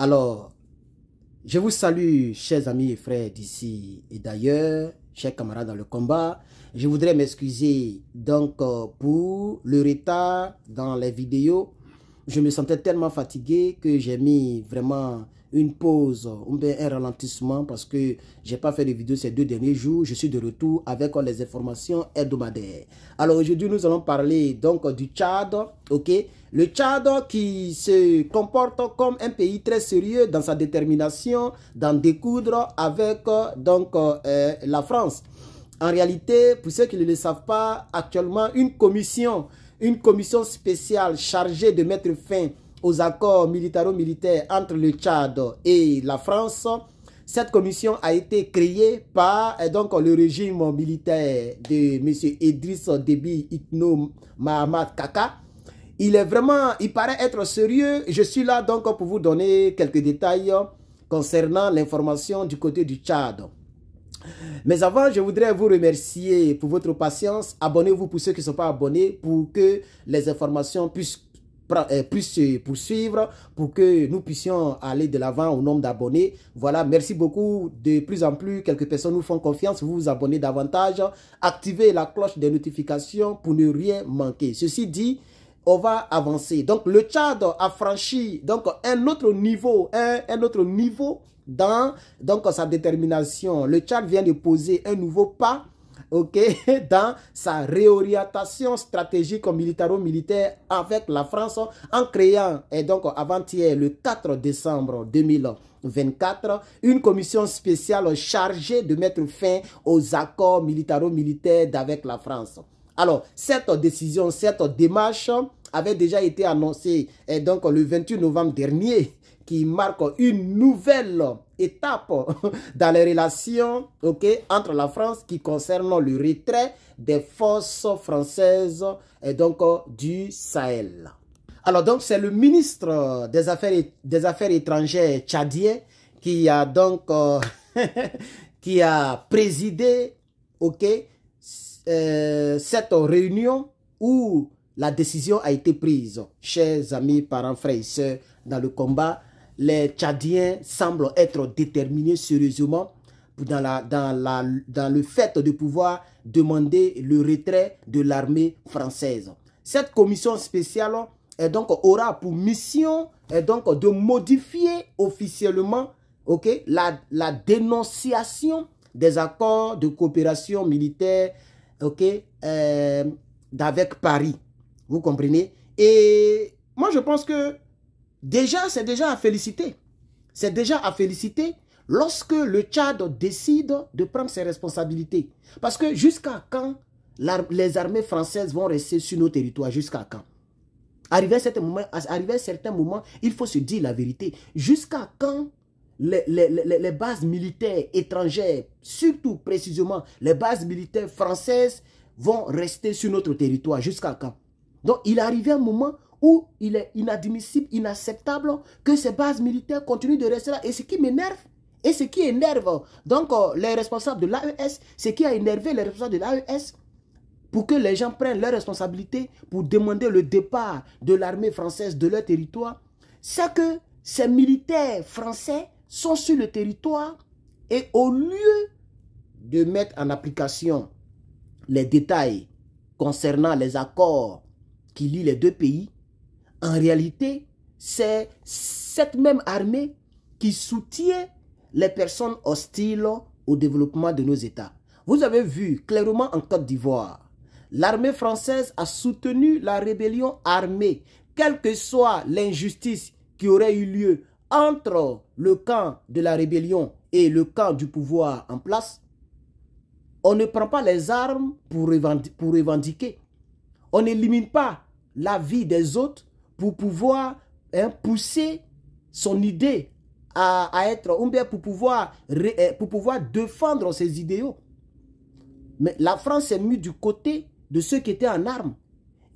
Alors, je vous salue, chers amis et frères d'ici et d'ailleurs, chers camarades dans le combat. Je voudrais m'excuser donc pour le retard dans les vidéos. Je me sentais tellement fatigué que j'ai mis vraiment une pause, un ralentissement parce que j'ai pas fait de vidéo ces 2 derniers jours. Je suis de retour avec les informations hebdomadaires. Alors aujourd'hui, nous allons parler donc du Tchad, ok? Le Tchad qui se comporte comme un pays très sérieux dans sa détermination d'en découdre avec la France. En réalité, pour ceux qui ne le savent pas, actuellement, une commission spéciale chargée de mettre fin aux accords militaro-militaires entre le Tchad et la France. Cette commission a été créée par le régime militaire de M. Idriss Déby Itno Mahamat Kaka. Il paraît être sérieux. Je suis là donc pour vous donner quelques détails concernant l'information du côté du Tchad. Mais avant, je voudrais vous remercier pour votre patience. Abonnez-vous pour ceux qui ne sont pas abonnés pour que les informations puissent se poursuivre, pour que nous puissions aller de l'avant au nombre d'abonnés. Voilà, merci beaucoup. De plus en plus, quelques personnes nous font confiance. Vous vous abonnez davantage. Activez la cloche des notifications pour ne rien manquer. Ceci dit, on va avancer. Donc, le Tchad a franchi un autre niveau dans sa détermination. Le Tchad vient de poser un nouveau pas, ok, dans sa réorientation stratégique militaro-militaire avec la France en créant, avant-hier, le 4 décembre 2024, une commission spéciale chargée de mettre fin aux accords militaro-militaires avec la France. Alors, cette décision, cette démarche avait déjà été annoncée le 28 novembre dernier, qui marque une nouvelle étape dans les relations entre la France qui concerne le retrait des forces françaises du Sahel. Alors donc c'est le ministre des Affaires étrangères tchadien qui a qui a présidé cette réunion où la décision a été prise. Chers amis, parents, frères et sœurs dans le combat, les Tchadiens semblent être déterminés sérieusement dans le fait de pouvoir demander le retrait de l'armée française. Cette commission spéciale aura pour mission de modifier officiellement la dénonciation des accords de coopération militaire d'avec Paris. Vous comprenez? Et moi je pense que c'est déjà à féliciter. C'est déjà à féliciter lorsque le Tchad décide de prendre ses responsabilités. Parce que jusqu'à quand les armées françaises vont rester sur nos territoires? Jusqu'à quand? Arrivé à un certain moment, il faut se dire la vérité. Jusqu'à quand les bases militaires étrangères, surtout précisément les bases militaires françaises, vont rester sur notre territoire? Jusqu'à quand? Donc, il est arrivé un moment où il est inadmissible, inacceptable que ces bases militaires continuent de rester là. Et ce qui m'énerve, et ce qui énerve les responsables de l'AES, ce qui a énervé les responsables de l'AES, pour que les gens prennent leurs responsabilités pour demander le départ de l'armée française de leur territoire, c'est que ces militaires français sont sur le territoire et au lieu de mettre en application les détails concernant les accords qui lient les 2 pays, en réalité, c'est cette même armée qui soutient les personnes hostiles au développement de nos États. Vous avez vu clairement en Côte d'Ivoire, l'armée française a soutenu la rébellion armée, quelle que soit l'injustice qui aurait eu lieu entre le camp de la rébellion et le camp du pouvoir en place. On ne prend pas les armes pour revendiquer. On n'élimine pas la vie des autres pour pouvoir pousser son idée à être, ou bien pour pouvoir défendre ses idéaux. Mais la France s'est mise du côté de ceux qui étaient en armes.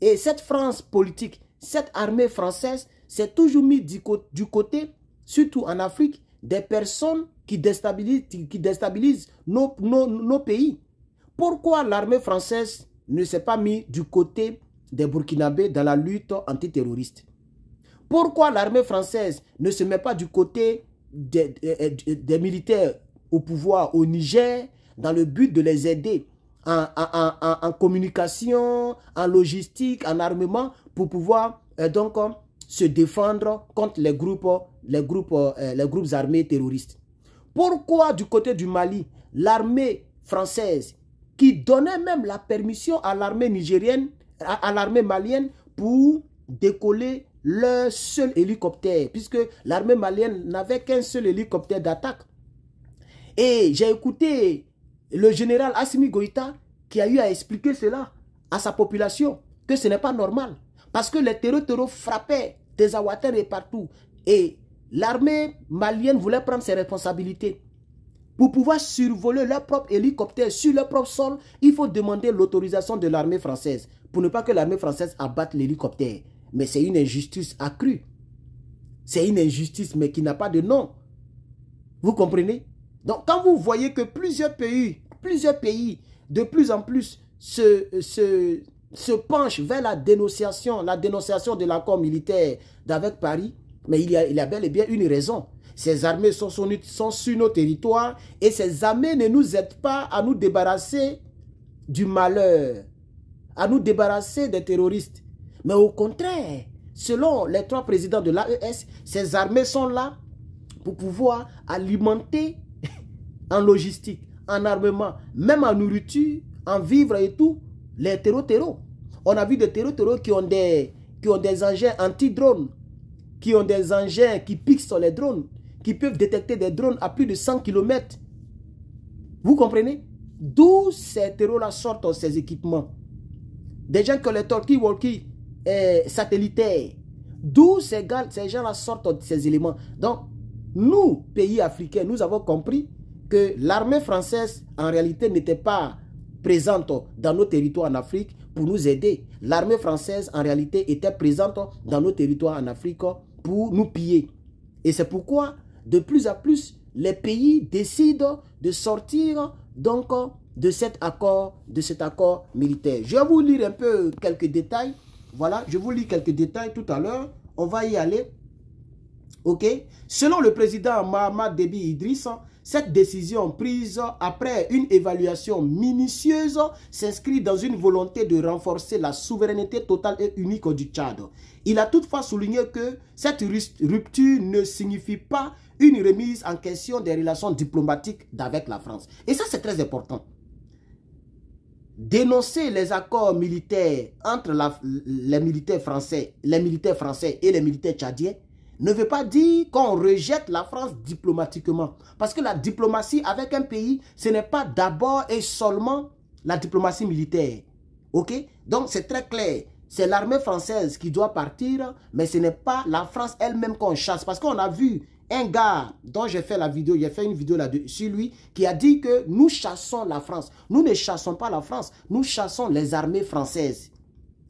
Et cette France politique, cette armée française s'est toujours mise du côté, surtout en Afrique, des personnes qui déstabilisent nos pays. Pourquoi l'armée française ne s'est pas mise du côté des Burkinabés dans la lutte antiterroriste? Pourquoi l'armée française ne se met pas du côté des militaires au pouvoir au Niger dans le but de les aider en communication, en logistique, en armement pour pouvoir donc se défendre contre les groupes armés terroristes? Pourquoi du côté du Mali, l'armée française qui donnait même la permission à l'armée nigérienne, à l'armée malienne pour décoller leur seul hélicoptère, puisque l'armée malienne n'avait qu'un seul hélicoptère d'attaque. Et j'ai écouté le général Assimi Goïta qui a eu à expliquer cela à sa population, que ce n'est pas normal. Parce que les terreaux frappaient des Awaten et partout. Et l'armée malienne voulait prendre ses responsabilités. Pour pouvoir survoler leur propre hélicoptère sur leur propre sol, il faut demander l'autorisation de l'armée française pour ne pas que l'armée française abatte l'hélicoptère. Mais c'est une injustice accrue. C'est une injustice, mais qui n'a pas de nom. Vous comprenez? Donc, quand vous voyez que plusieurs pays, de plus en plus, se penchent vers la dénonciation de l'accord militaire d'avec Paris, mais il y a bel et bien une raison. Ces armées sont sur nos territoires et ces armées ne nous aident pas à nous débarrasser du malheur, à nous débarrasser des terroristes. Mais au contraire, selon les 3 présidents de l'AES, ces armées sont là pour pouvoir alimenter en logistique, en armement, même en nourriture, en vivres et tout, les terreaux. On a vu des terreaux qui ont des engins anti-drones, qui ont des engins qui piquent sur les drones, qui peuvent détecter des drones à plus de 100 km. Vous comprenez? D'où ces terreaux-là sortent ces équipements? Des gens qui ont les talkie-walkie satellitaires. D'où ces gens-là sortent ces éléments. Donc, nous, pays africains, nous avons compris que l'armée française, en réalité, n'était pas présente dans nos territoires en Afrique pour nous aider. L'armée française, en réalité, était présente dans nos territoires en Afrique pour nous piller. Et c'est pourquoi, de plus en plus, les pays décident de sortir donc de cet accord militaire. Je vais vous lire un peu quelques détails. Voilà, je vous lis quelques détails tout à l'heure. On va y aller. Ok? Selon le président Mahamat Déby Idriss, cette décision prise après une évaluation minutieuse s'inscrit dans une volonté de renforcer la souveraineté totale et unique du Tchad. Il a toutefois souligné que cette rupture ne signifie pas une remise en question des relations diplomatiques avec la France. Et ça, c'est très important. Dénoncer les accords militaires entre les militaires français et les militaires tchadiens ne veut pas dire qu'on rejette la France diplomatiquement. Parce que la diplomatie avec un pays, ce n'est pas d'abord et seulement la diplomatie militaire. Ok? Donc c'est très clair. C'est l'armée française qui doit partir, mais ce n'est pas la France elle-même qu'on chasse. Parce qu'on a vu un gars dont j'ai fait la vidéo, j'ai fait une vidéo là-dessus sur lui, qui a dit que nous chassons la France. Nous ne chassons pas la France, nous chassons les armées françaises,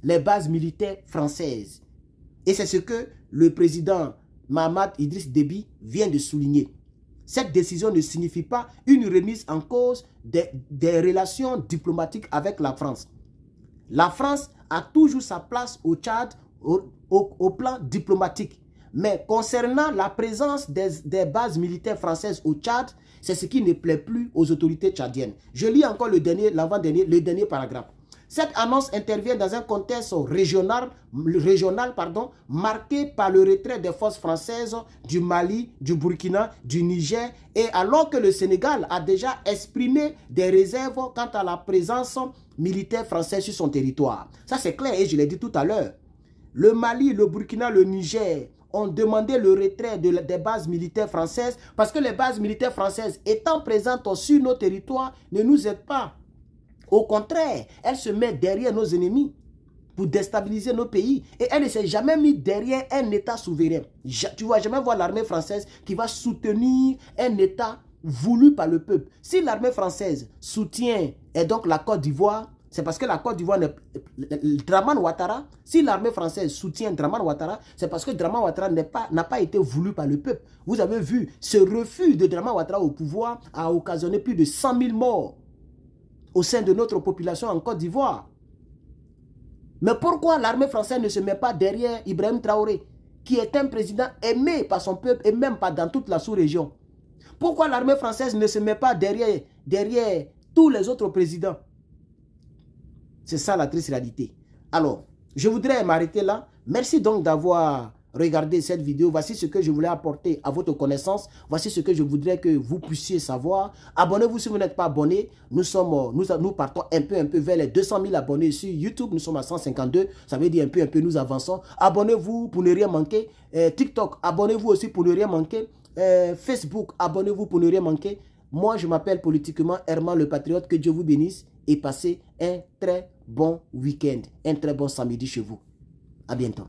les bases militaires françaises. Et c'est ce que le président Mahamat Idriss Déby vient de souligner. Cette décision ne signifie pas une remise en cause des relations diplomatiques avec la France. La France a toujours sa place au Tchad au plan diplomatique. Mais concernant la présence des bases militaires françaises au Tchad, c'est ce qui ne plaît plus aux autorités tchadiennes. Je lis encore le dernier paragraphe. Cette annonce intervient dans un contexte régional marqué par le retrait des forces françaises du Mali, du Burkina, du Niger, et alors que le Sénégal a déjà exprimé des réserves quant à la présence militaire française sur son territoire. Ça c'est clair et je l'ai dit tout à l'heure. Le Mali, le Burkina, le Niger ont demandé le retrait des bases militaires françaises parce que les bases militaires françaises étant présentes sur nos territoires ne nous aident pas. Au contraire, elle se met derrière nos ennemis pour déstabiliser nos pays. Et elle ne s'est jamais mise derrière un État souverain. Tu ne vas jamais voir l'armée française qui va soutenir un État voulu par le peuple. Si l'armée française soutient et donc la Côte d'Ivoire, c'est parce que la Côte d'Ivoire, Dramane Ouattara, si l'armée française soutient Dramane Ouattara, c'est parce que Dramane Ouattara n'a pas été voulu par le peuple. Vous avez vu, ce refus de Dramane Ouattara au pouvoir a occasionné plus de 100 000 morts au sein de notre population en Côte d'Ivoire. Mais pourquoi l'armée française ne se met pas derrière Ibrahim Traoré, qui est un président aimé par son peuple et même pas dans toute la sous-région. Pourquoi l'armée française ne se met pas derrière tous les autres présidents? C'est ça la triste réalité. Alors, je voudrais m'arrêter là. Merci donc d'avoir regardé cette vidéo. Voici ce que je voulais apporter à votre connaissance. Voici ce que je voudrais que vous puissiez savoir. Abonnez-vous si vous n'êtes pas abonné. Nous partons un peu vers les 200 000 abonnés sur YouTube. Nous sommes à 152. Ça veut dire un peu, nous avançons. Abonnez-vous pour ne rien manquer. TikTok, abonnez-vous aussi pour ne rien manquer. Facebook, abonnez-vous pour ne rien manquer. Moi, je m'appelle politiquement Herman le Patriote. Que Dieu vous bénisse et passez un très bon week-end, un très bon samedi chez vous. À bientôt.